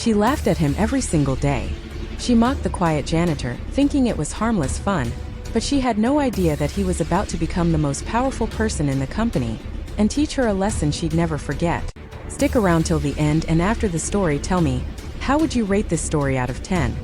She laughed at him every single day. She mocked the quiet janitor, thinking it was harmless fun, but she had no idea that he was about to become the most powerful person in the company and teach her a lesson she'd never forget. Stick around till the end, and after the story, tell me, how would you rate this story out of 10?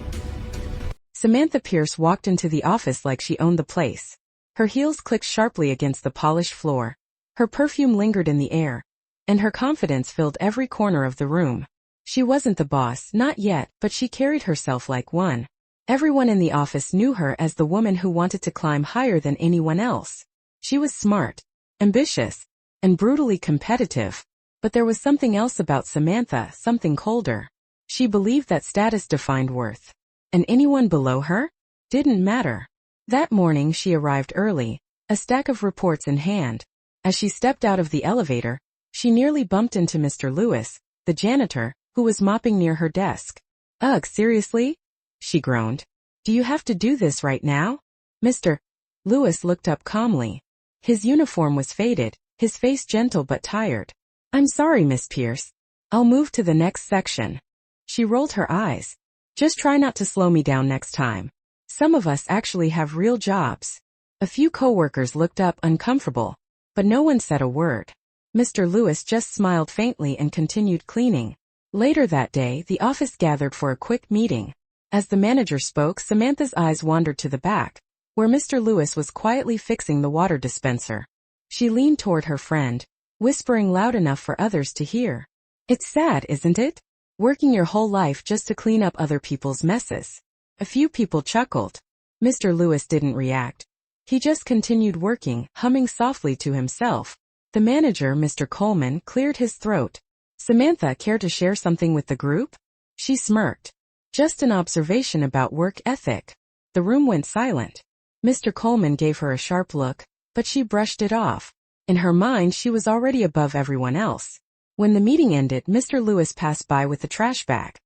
Samantha Pierce walked into the office like she owned the place. Her heels clicked sharply against the polished floor. Her perfume lingered in the air, and her confidence filled every corner of the room. She wasn't the boss, not yet, but she carried herself like one. Everyone in the office knew her as the woman who wanted to climb higher than anyone else. She was smart, ambitious, and brutally competitive. But there was something else about Samantha, something colder. She believed that status defined worth, and anyone below her didn't matter. That morning she arrived early, a stack of reports in hand. As she stepped out of the elevator, she nearly bumped into Mr. Lewis, the janitor, who was mopping near her desk. "Ugh, seriously?" she groaned. "Do you have to do this right now?" Mr. Lewis looked up calmly. His uniform was faded, his face gentle but tired. "I'm sorry, Miss Pierce. I'll move to the next section." She rolled her eyes. "Just try not to slow me down next time. Some of us actually have real jobs." A few coworkers looked up uncomfortable, but no one said a word. Mr. Lewis just smiled faintly and continued cleaning. Later that day, the office gathered for a quick meeting. As the manager spoke, Samantha's eyes wandered to the back, where Mr. Lewis was quietly fixing the water dispenser. She leaned toward her friend, whispering loud enough for others to hear. "It's sad, isn't it? Working your whole life just to clean up other people's messes." A few people chuckled. Mr. Lewis didn't react. He just continued working, humming softly to himself. The manager, Mr. Coleman, cleared his throat. "Samantha, care to share something with the group?" She smirked. "Just an observation about work ethic." The room went silent. Mr. Coleman gave her a sharp look, but she brushed it off. In her mind, she was already above everyone else. When the meeting ended, Mr. Lewis passed by with a trash bag.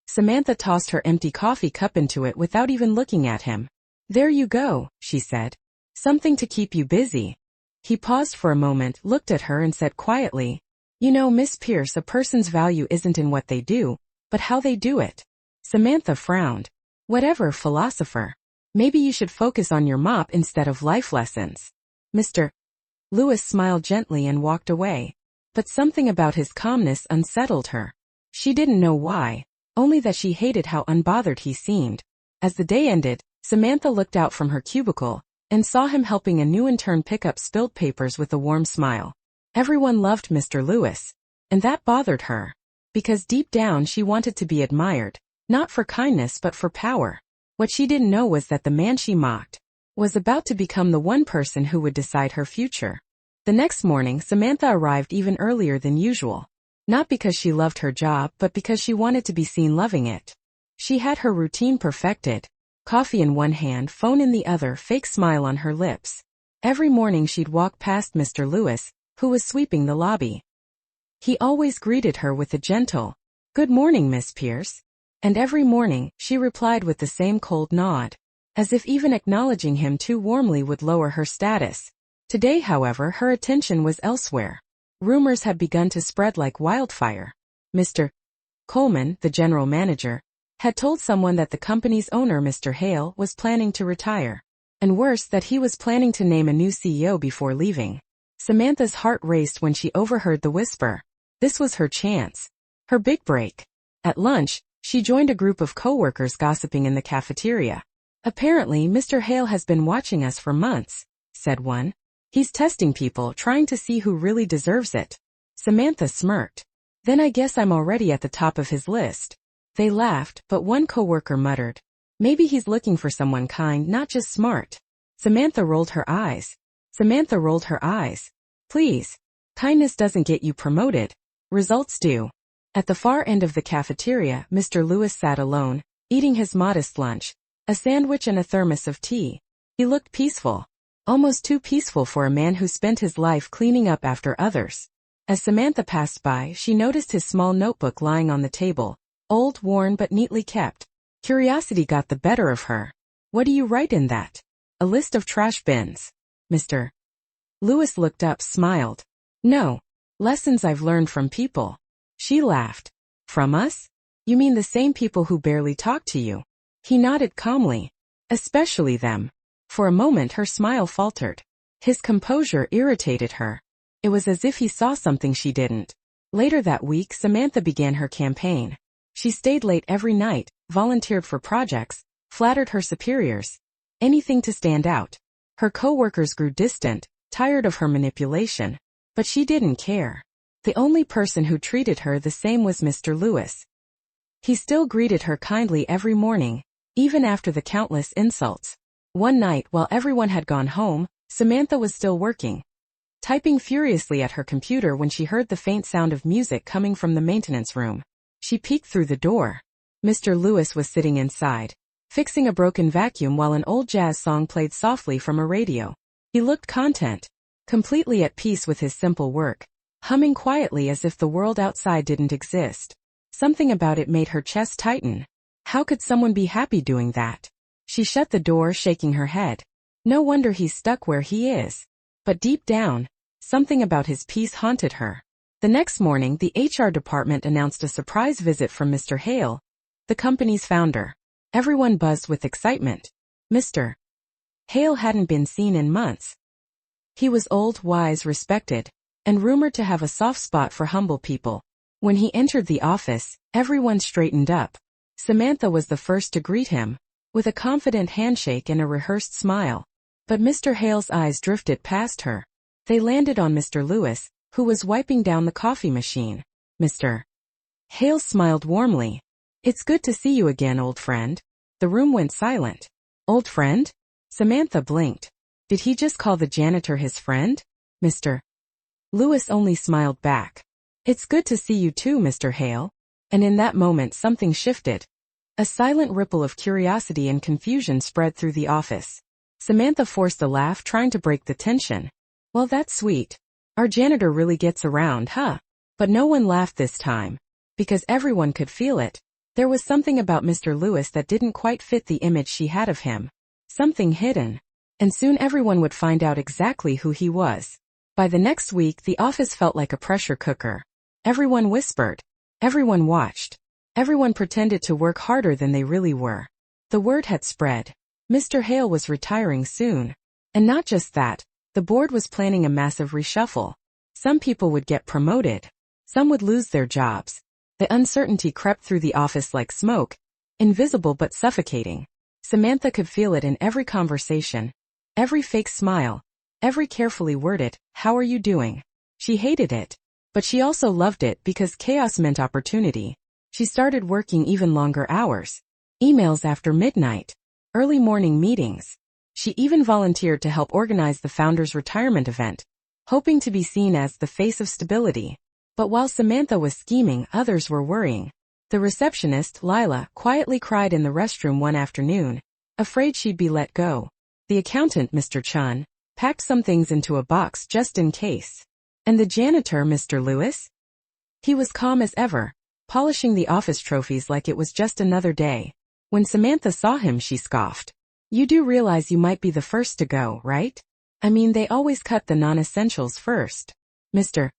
Samantha tossed her empty coffee cup into it without even looking at him. "There you go," she said. "Something to keep you busy." He paused for a moment, looked at her and said quietly, "You know, Miss Pierce, a person's value isn't in what they do, but how they do it." Samantha frowned. "Whatever, philosopher. Maybe you should focus on your mop instead of life lessons." Mr. Lewis smiled gently and walked away. But something about his calmness unsettled her. She didn't know why, only that she hated how unbothered he seemed. As the day ended, Samantha looked out from her cubicle and saw him helping a new intern pick up spilled papers with a warm smile. Everyone loved Mr. Lewis, and that bothered her, because deep down she wanted to be admired, not for kindness but for power. What she didn't know was that the man she mocked was about to become the one person who would decide her future. The next morning, Samantha arrived even earlier than usual. Not because she loved her job, but because she wanted to be seen loving it. She had her routine perfected. Coffee in one hand, phone in the other, fake smile on her lips. Every morning she'd walk past Mr. Lewis, who was sweeping the lobby. He always greeted her with a gentle, "Good morning, Miss Pierce." And every morning, she replied with the same cold nod, as if even acknowledging him too warmly would lower her status. Today, however, her attention was elsewhere. Rumors had begun to spread like wildfire. Mr. Coleman, the general manager, had told someone that the company's owner, Mr. Hale, was planning to retire. And worse, that he was planning to name a new CEO before leaving. Samantha's heart raced when she overheard the whisper. This was her chance. Her big break. At lunch, she joined a group of coworkers gossiping in the cafeteria. "Apparently, Mr. Hale has been watching us for months," said one. "He's testing people, trying to see who really deserves it." Samantha smirked. "Then I guess I'm already at the top of his list." They laughed, but one coworker muttered, "Maybe he's looking for someone kind, not just smart." Samantha rolled her eyes. "Please. Kindness doesn't get you promoted. Results do." At the far end of the cafeteria, Mr. Lewis sat alone, eating his modest lunch, a sandwich and a thermos of tea. He looked peaceful. Almost too peaceful for a man who spent his life cleaning up after others. As Samantha passed by, she noticed his small notebook lying on the table, old, worn but neatly kept. Curiosity got the better of her. "What do you write in that?" "A list of trash bins." Mr. Lewis looked up, smiled. "No. Lessons I've learned from people." She laughed. From us? You mean the same people who barely talk to you? He nodded calmly. Especially them. For a moment her smile faltered. His composure irritated her. It was as if he saw something she didn't. Later that week, Samantha began her campaign. She stayed late every night, volunteered for projects, flattered her superiors. Anything to stand out. Her co-workers grew distant, tired of her manipulation. But she didn't care. The only person who treated her the same was Mr. Lewis. He still greeted her kindly every morning, even after the countless insults. One night, while everyone had gone home, Samantha was still working, typing furiously at her computer when she heard the faint sound of music coming from the maintenance room. She peeked through the door. Mr. Lewis was sitting inside, fixing a broken vacuum while an old jazz song played softly from a radio. He looked content, completely at peace with his simple work, humming quietly as if the world outside didn't exist. Something about it made her chest tighten. How could someone be happy doing that? She shut the door, shaking her head. No wonder he's stuck where he is. But deep down, something about his peace haunted her. The next morning, the HR department announced a surprise visit from Mr. Hale, the company's founder. Everyone buzzed with excitement. Mr. Hale hadn't been seen in months. He was old, wise, respected, and rumored to have a soft spot for humble people. When he entered the office, everyone straightened up. Samantha was the first to greet him, with a confident handshake and a rehearsed smile. But Mr. Hale's eyes drifted past her. They landed on Mr. Lewis, who was wiping down the coffee machine. Mr. Hale smiled warmly. It's good to see you again, old friend. The room went silent. Old friend? Samantha blinked. Did he just call the janitor his friend? Mr. Lewis only smiled back. It's good to see you too, Mr. Hale. And in that moment something shifted. A silent ripple of curiosity and confusion spread through the office. Samantha forced a laugh, trying to break the tension. Well, that's sweet. Our janitor really gets around, huh? But no one laughed this time. Because everyone could feel it. There was something about Mr. Lewis that didn't quite fit the image she had of him. Something hidden. And soon everyone would find out exactly who he was. By the next week, the office felt like a pressure cooker. Everyone whispered. Everyone watched. Everyone pretended to work harder than they really were. The word had spread. Mr. Hale was retiring soon. And not just that, the board was planning a massive reshuffle. Some people would get promoted. Some would lose their jobs. The uncertainty crept through the office like smoke, invisible but suffocating. Samantha could feel it in every conversation, every fake smile, every carefully worded, "How are you doing?" She hated it. But she also loved it because chaos meant opportunity. She started working even longer hours. Emails after midnight. Early morning meetings. She even volunteered to help organize the founder's retirement event, hoping to be seen as the face of stability. But while Samantha was scheming, others were worrying. The receptionist, Lila, quietly cried in the restroom one afternoon, afraid she'd be let go. The accountant, Mr. Chun, packed some things into a box just in case. And the janitor, Mr. Lewis? He was calm as ever, polishing the office trophies like it was just another day. When Samantha saw him, she scoffed. You do realize you might be the first to go, right? I mean, they always cut the non-essentials first. Mr.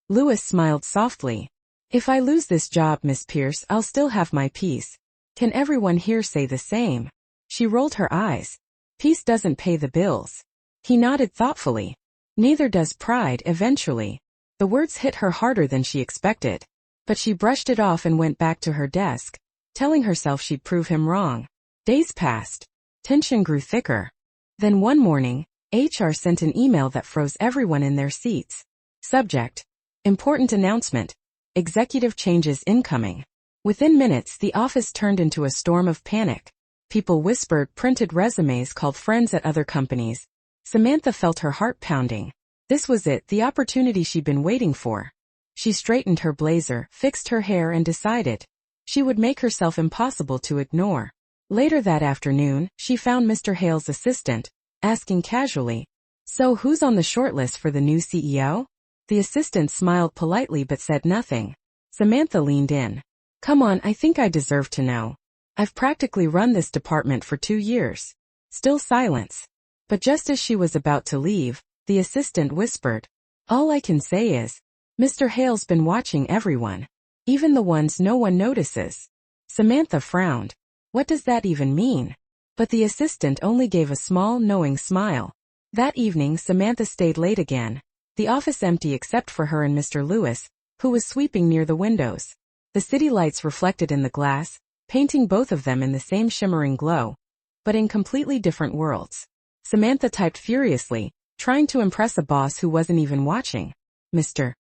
Lewis smiled softly. If I lose this job, Miss Pierce, I'll still have my peace. Can everyone here say the same? She rolled her eyes. Peace doesn't pay the bills. He nodded thoughtfully. Neither does pride, eventually. The words hit her harder than she expected. But she brushed it off and went back to her desk, telling herself she'd prove him wrong. Days passed. Tension grew thicker. Then one morning, HR sent an email that froze everyone in their seats. Subject: Important announcement. Executive changes incoming. Within minutes, the office turned into a storm of panic. People whispered, printed resumes, called friends at other companies. Samantha felt her heart pounding. This was it, the opportunity she'd been waiting for. She straightened her blazer, fixed her hair, and decided she would make herself impossible to ignore. Later that afternoon, she found Mr. Hale's assistant, asking casually, "So who's on the shortlist for the new CEO?" The assistant smiled politely but said nothing. Samantha leaned in. "Come on, I think I deserve to know. I've practically run this department for 2 years." Still silence. But just as she was about to leave, the assistant whispered, "All I can say is, Mr. Hale's been watching everyone. even the ones no one notices. Samantha frowned. What does that even mean? But the assistant only gave a small, knowing smile. That evening Samantha stayed late again, the office empty except for her and Mr. Lewis, who was sweeping near the windows. The city lights reflected in the glass, painting both of them in the same shimmering glow, but in completely different worlds. Samantha typed furiously, trying to impress a boss who wasn't even watching. Mr.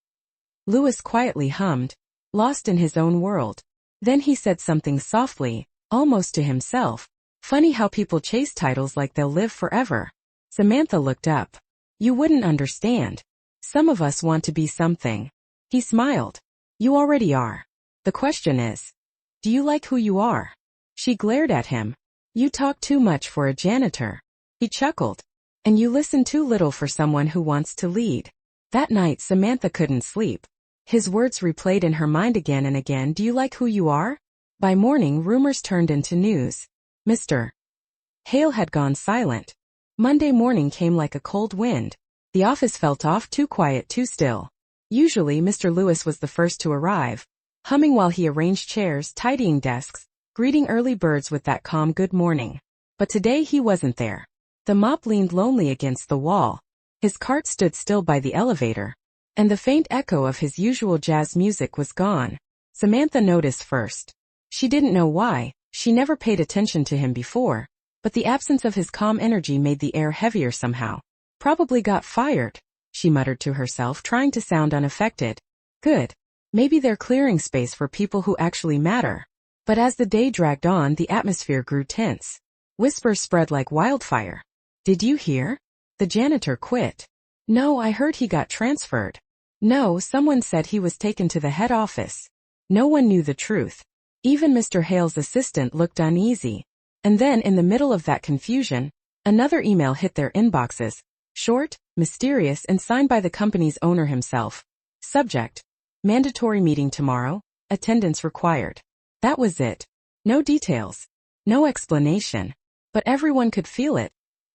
Lewis quietly hummed, lost in his own world. Then he said something softly, almost to himself. Funny how people chase titles like they'll live forever. Samantha looked up. You wouldn't understand. Some of us want to be something. He smiled. You already are. The question is, do you like who you are? She glared at him. You talk too much for a janitor. He chuckled. And you listen too little for someone who wants to lead. That night Samantha couldn't sleep. His words replayed in her mind again and again. Do you like who you are? By morning rumors turned into news. Mr. Hale had gone silent. Monday morning came like a cold wind. The office felt off, too quiet, too still. Usually Mr. Lewis was the first to arrive, humming while he arranged chairs, tidying desks, greeting early birds with that calm good morning. But today he wasn't there. The mop leaned lonely against the wall. His cart stood still by the elevator, and the faint echo of his usual jazz music was gone. Samantha noticed first. She didn't know why, she never paid attention to him before, but the absence of his calm energy made the air heavier somehow. Probably got fired, she muttered to herself, trying to sound unaffected. Good. Maybe they're clearing space for people who actually matter. But as the day dragged on, the atmosphere grew tense. Whispers spread like wildfire. Did you hear? The janitor quit. No, I heard he got transferred. No, someone said he was taken to the head office. No one knew the truth. Even Mr. Hale's assistant looked uneasy. And then, in the middle of that confusion, another email hit their inboxes. Short, mysterious, and signed by the company's owner himself. Subject: mandatory meeting tomorrow, attendance required. That was it. No details. No explanation. But everyone could feel it.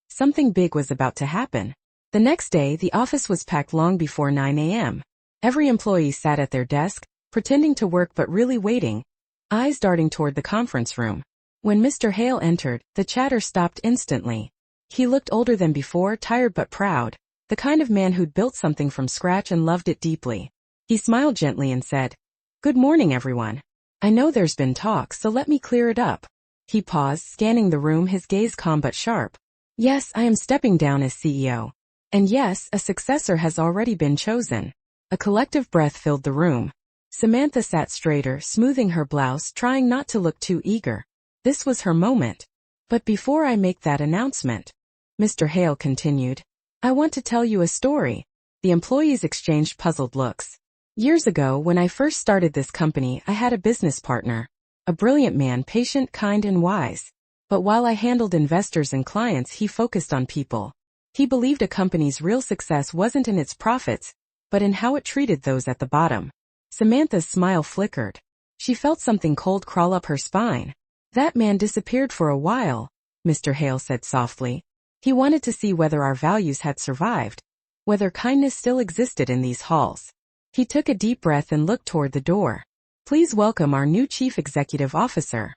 Something big was about to happen. The next day, the office was packed long before 9 a.m. Every employee sat at their desk, pretending to work but really waiting, eyes darting toward the conference room. When Mr. Hale entered, the chatter stopped instantly. He looked older than before, tired but proud, the kind of man who'd built something from scratch and loved it deeply. He smiled gently and said, "Good morning, everyone. I know there's been talk, so let me clear it up." He paused, scanning the room, his gaze calm but sharp. Yes, I am stepping down as CEO. And yes, a successor has already been chosen. A collective breath filled the room. Samantha sat straighter, smoothing her blouse, trying not to look too eager. This was her moment. But before I make that announcement, Mr. Hale continued, I want to tell you a story. The employees exchanged puzzled looks. Years ago, when I first started this company, I had a business partner. A brilliant man, patient, kind, and wise. But while I handled investors and clients, he focused on people. He believed a company's real success wasn't in its profits, but in how it treated those at the bottom. Samantha's smile flickered. She felt something cold crawl up her spine. That man disappeared for a while, Mr. Hale said softly. He wanted to see whether our values had survived, whether kindness still existed in these halls. He took a deep breath and looked toward the door. Please welcome our new Chief Executive Officer.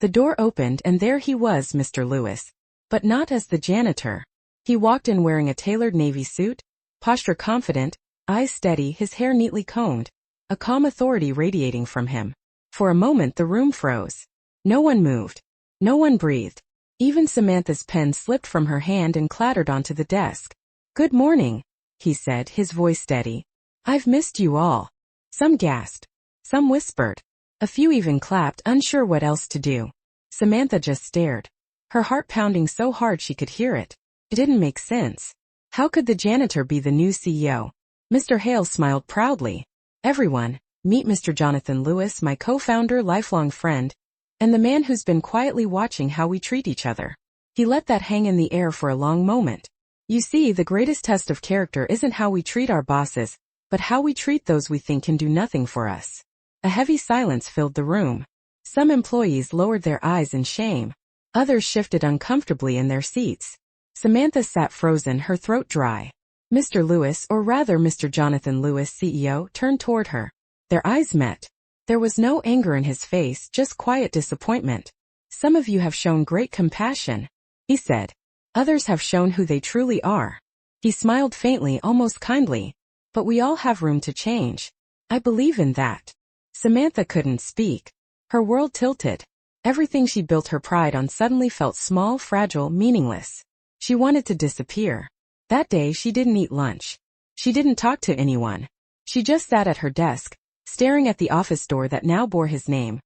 The door opened and there he was, Mr. Lewis. But not as the janitor. He walked in wearing a tailored navy suit, posture confident, eyes steady, his hair neatly combed, a calm authority radiating from him. For a moment the room froze. No one moved. No one breathed. Even Samantha's pen slipped from her hand and clattered onto the desk. Good morning, he said, his voice steady. I've missed you all. Some gasped. Some whispered. A few even clapped, unsure what else to do. Samantha just stared. Her heart pounding so hard she could hear it. It didn't make sense. How could the janitor be the new CEO? Mr. Hale smiled proudly. Everyone, meet Mr. Jonathan Lewis, my co-founder, lifelong friend, and the man who's been quietly watching how we treat each other. He let that hang in the air for a long moment. You see, the greatest test of character isn't how we treat our bosses, but how we treat those we think can do nothing for us. A heavy silence filled the room. Some employees lowered their eyes in shame. Others shifted uncomfortably in their seats. Samantha sat frozen, her throat dry. Mr. Lewis, or rather Mr. Jonathan Lewis, CEO, turned toward her. Their eyes met. There was no anger in his face, just quiet disappointment. "Some of you have shown great compassion," he said. "Others have shown who they truly are." He smiled faintly, almost kindly. "But we all have room to change. I believe in that." Samantha couldn't speak. Her world tilted. Everything she built her pride on suddenly felt small, fragile, meaningless. She wanted to disappear. That day she didn't eat lunch. She didn't talk to anyone. She just sat at her desk, staring at the office door that now bore his name.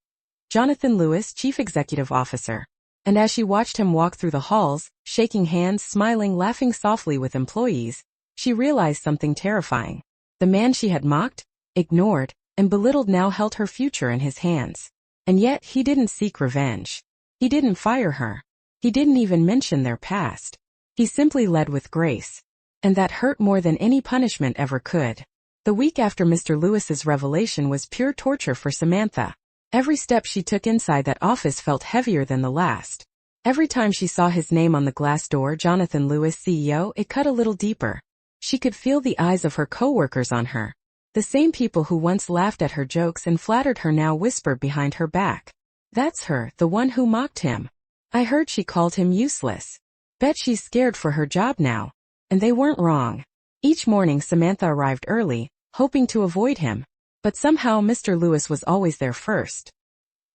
Jonathan Lewis, Chief Executive Officer. And as she watched him walk through the halls, shaking hands, smiling, laughing softly with employees, she realized something terrifying. The man she had mocked, ignored, and belittled now held her future in his hands. And yet he didn't seek revenge. He didn't fire her. He didn't even mention their past. He simply led with grace. And that hurt more than any punishment ever could. The week after Mr. Lewis's revelation was pure torture for Samantha. Every step she took inside that office felt heavier than the last. Every time she saw his name on the glass door, Jonathan Lewis, CEO, it cut a little deeper. She could feel the eyes of her coworkers on her. The same people who once laughed at her jokes and flattered her now whispered behind her back. "That's her, the one who mocked him. I heard she called him useless. Bet she's scared for her job now." And they weren't wrong. Each morning Samantha arrived early, hoping to avoid him. But somehow Mr. Lewis was always there first.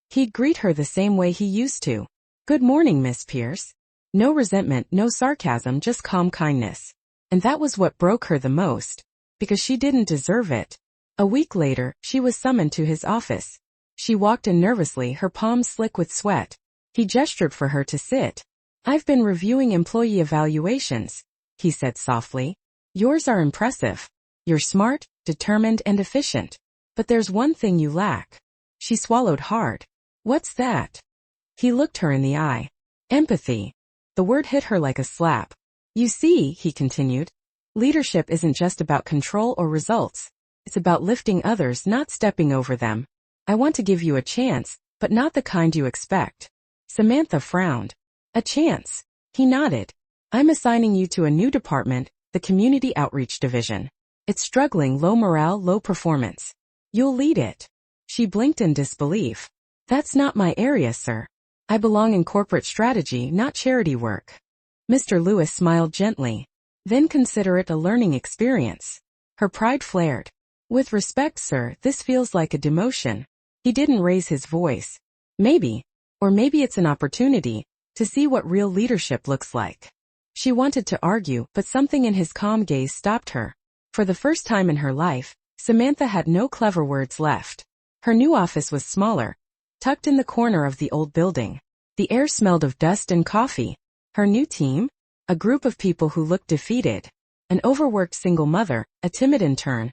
He'd greet her the same way he used to. "Good morning, Miss Pierce." No resentment, no sarcasm, just calm kindness. And that was what broke her the most. Because she didn't deserve it. A week later, she was summoned to his office. She walked in nervously, her palms slick with sweat. He gestured for her to sit. "I've been reviewing employee evaluations," he said softly. "Yours are impressive. You're smart, determined, and efficient. But there's one thing you lack." She swallowed hard. "What's that?" He looked her in the eye. "Empathy." The word hit her like a slap. "You see," he continued, "leadership isn't just about control or results. It's about lifting others, not stepping over them. I want to give you a chance, but not the kind you expect." Samantha frowned. "A chance?" He nodded. "I'm assigning you to a new department, the Community Outreach Division. It's struggling, low morale, low performance. You'll lead it." She blinked in disbelief. "That's not my area, sir. I belong in corporate strategy, not charity work." Mr. Lewis smiled gently. "Then consider it a learning experience." Her pride flared. "With respect, sir, this feels like a demotion." He didn't raise his voice. "Maybe. Or maybe it's an opportunity to see what real leadership looks like." She wanted to argue, but something in his calm gaze stopped her. For the first time in her life, Samantha had no clever words left. Her new office was smaller, tucked in the corner of the old building. The air smelled of dust and coffee. Her new team? A group of people who looked defeated. An overworked single mother, a timid intern,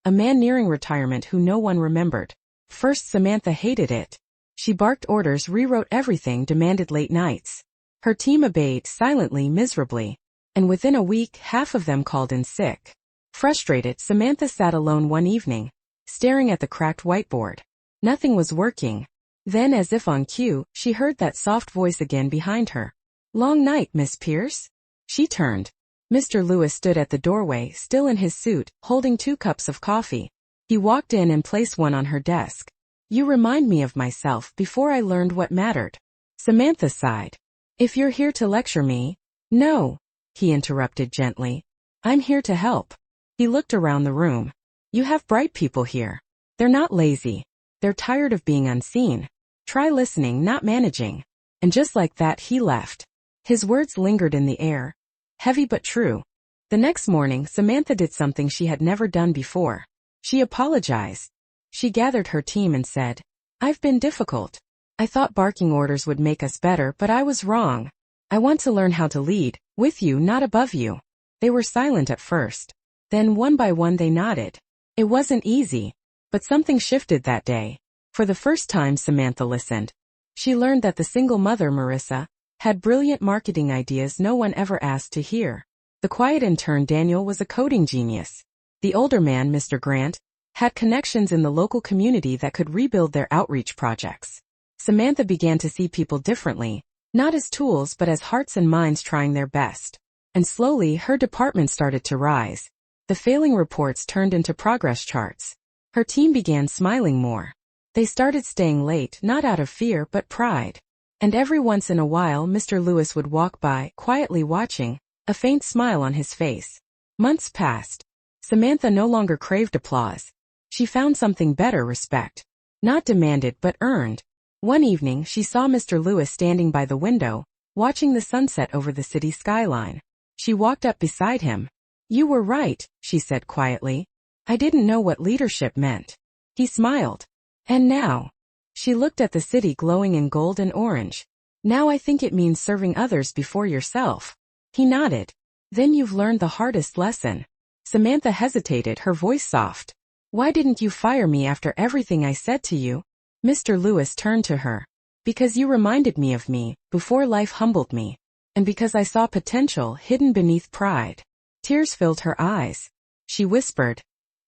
a man nearing retirement who no one remembered. First, Samantha hated it. She barked orders, rewrote everything, demanded late nights. Her team obeyed, silently, miserably. And within a week, half of them called in sick. Frustrated, Samantha sat alone one evening, staring at the cracked whiteboard. Nothing was working. Then, as if on cue, she heard that soft voice again behind her. "Long night, Miss Pierce?" She turned. Mr. Lewis stood at the doorway, still in his suit, holding 2 cups of coffee. He walked in and placed one on her desk. "You remind me of myself before I learned what mattered." Samantha sighed. "If you're here to lecture me—" "No," he interrupted gently. "I'm here to help." He looked around the room. "You have bright people here. They're not lazy. They're tired of being unseen. Try listening, not managing." And just like that, he left. His words lingered in the air. Heavy but true. The next morning, Samantha did something she had never done before. She apologized. She gathered her team and said, "I've been difficult. I thought barking orders would make us better, but I was wrong. I want to learn how to lead, with you, not above you." They were silent at first. Then one by one they nodded. It wasn't easy. But something shifted that day. For the first time, Samantha listened. She learned that the single mother, Marissa, had brilliant marketing ideas no one ever asked to hear. The quiet intern, Daniel, was a coding genius. The older man, Mr. Grant, had connections in the local community that could rebuild their outreach projects. Samantha began to see people differently, not as tools but as hearts and minds trying their best. And slowly, her department started to rise. The failing reports turned into progress charts. Her team began smiling more. They started staying late not out of fear but pride. And every once in a while Mr. Lewis would walk by, quietly watching, a faint smile on his face. Months passed. Samantha no longer craved applause. She found something better: respect. Not demanded but earned. One evening she saw Mr. Lewis standing by the window, watching the sunset over the city skyline. She walked up beside him. "You were right," she said quietly. "I didn't know what leadership meant." He smiled. "And now?" She looked at the city glowing in gold and orange. "Now I think it means serving others before yourself." He nodded. "Then you've learned the hardest lesson." Samantha hesitated, her voice soft. "Why didn't you fire me after everything I said to you?" Mr. Lewis turned to her. "Because you reminded me of me, before life humbled me. And because I saw potential hidden beneath pride." Tears filled her eyes. She whispered,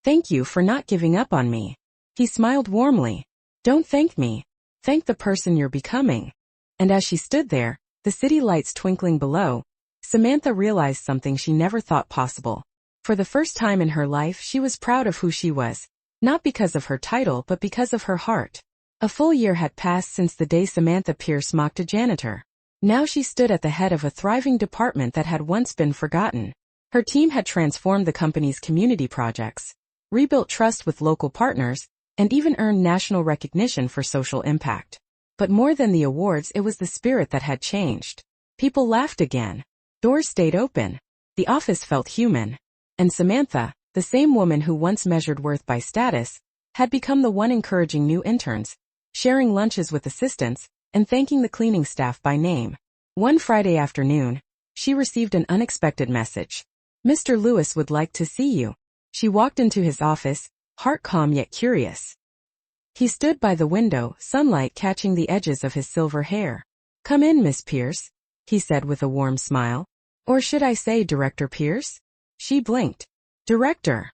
"Thank you for not giving up on me." He smiled warmly. "Don't thank me. Thank the person you're becoming." And as she stood there, the city lights twinkling below, Samantha realized something she never thought possible. For the first time in her life she was proud of who she was, not because of her title but because of her heart. A full year had passed since the day Samantha Pierce mocked a janitor. Now she stood at the head of a thriving department that had once been forgotten. Her team had transformed the company's community projects, rebuilt trust with local partners, and even earned national recognition for social impact. But more than the awards, it was the spirit that had changed. People laughed again. Doors stayed open. The office felt human. And Samantha, the same woman who once measured worth by status, had become the one encouraging new interns, sharing lunches with assistants, and thanking the cleaning staff by name. One Friday afternoon, she received an unexpected message. "Mr. Lewis would like to see you." She walked into his office, heart calm yet curious. He stood by the window, sunlight catching the edges of his silver hair. "Come in, Miss Pierce," he said with a warm smile. "Or should I say Director Pierce?" She blinked. "Director."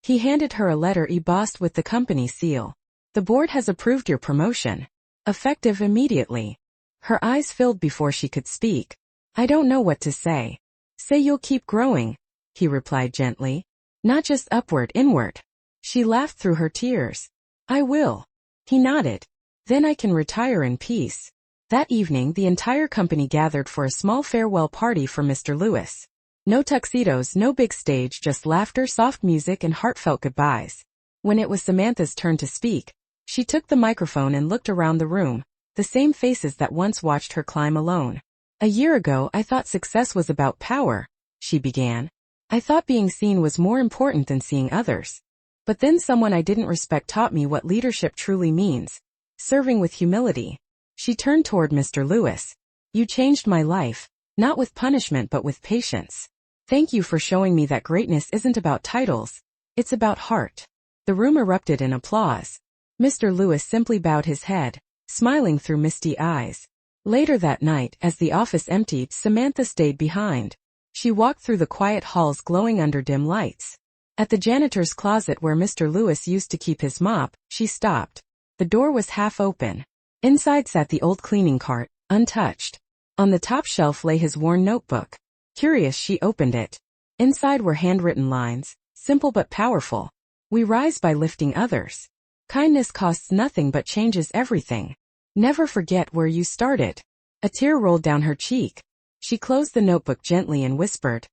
He handed her a letter embossed with the company seal. "The board has approved your promotion. Effective immediately." Her eyes filled before she could speak. "I don't know what to say." "Say you'll keep growing," he replied gently. "Not just upward, inward." She laughed through her tears. "I will." He nodded. "Then I can retire in peace." That evening the entire company gathered for a small farewell party for Mr. Lewis. No tuxedos, no big stage, just laughter, soft music, and heartfelt goodbyes. When it was Samantha's turn to speak, she took the microphone and looked around the room, the same faces that once watched her climb alone. "A year ago I thought success was about power," she began. "I thought being seen was more important than seeing others. But then someone I didn't respect taught me what leadership truly means. Serving with humility." She turned toward Mr. Lewis. "You changed my life, not with punishment but with patience. Thank you for showing me that greatness isn't about titles. It's about heart." The room erupted in applause. Mr. Lewis simply bowed his head, smiling through misty eyes. Later that night, as the office emptied, Samantha stayed behind. She walked through the quiet halls glowing under dim lights. At the janitor's closet where Mr. Lewis used to keep his mop, she stopped. The door was half open. Inside sat the old cleaning cart, untouched. On the top shelf lay his worn notebook. Curious, she opened it. Inside were handwritten lines, simple but powerful. "We rise by lifting others. Kindness costs nothing but changes everything. Never forget where you started." A tear rolled down her cheek. She closed the notebook gently and whispered,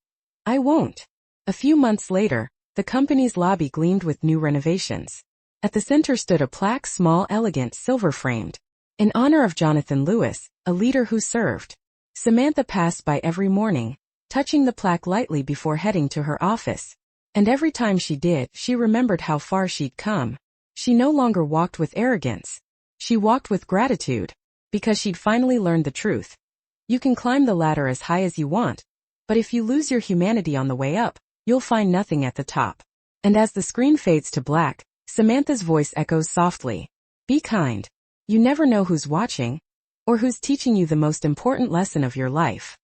"I won't." A few months later, the company's lobby gleamed with new renovations. At the center stood a plaque, small, elegant, silver-framed, in honor of Jonathan Lewis, a leader who served. Samantha passed by every morning, touching the plaque lightly before heading to her office. And every time she did, she remembered how far she'd come. She no longer walked with arrogance. She walked with gratitude, because she'd finally learned the truth. You can climb the ladder as high as you want, but if you lose your humanity on the way up, you'll find nothing at the top. And as the screen fades to black, Samantha's voice echoes softly. Be kind. You never know who's watching, or who's teaching you the most important lesson of your life.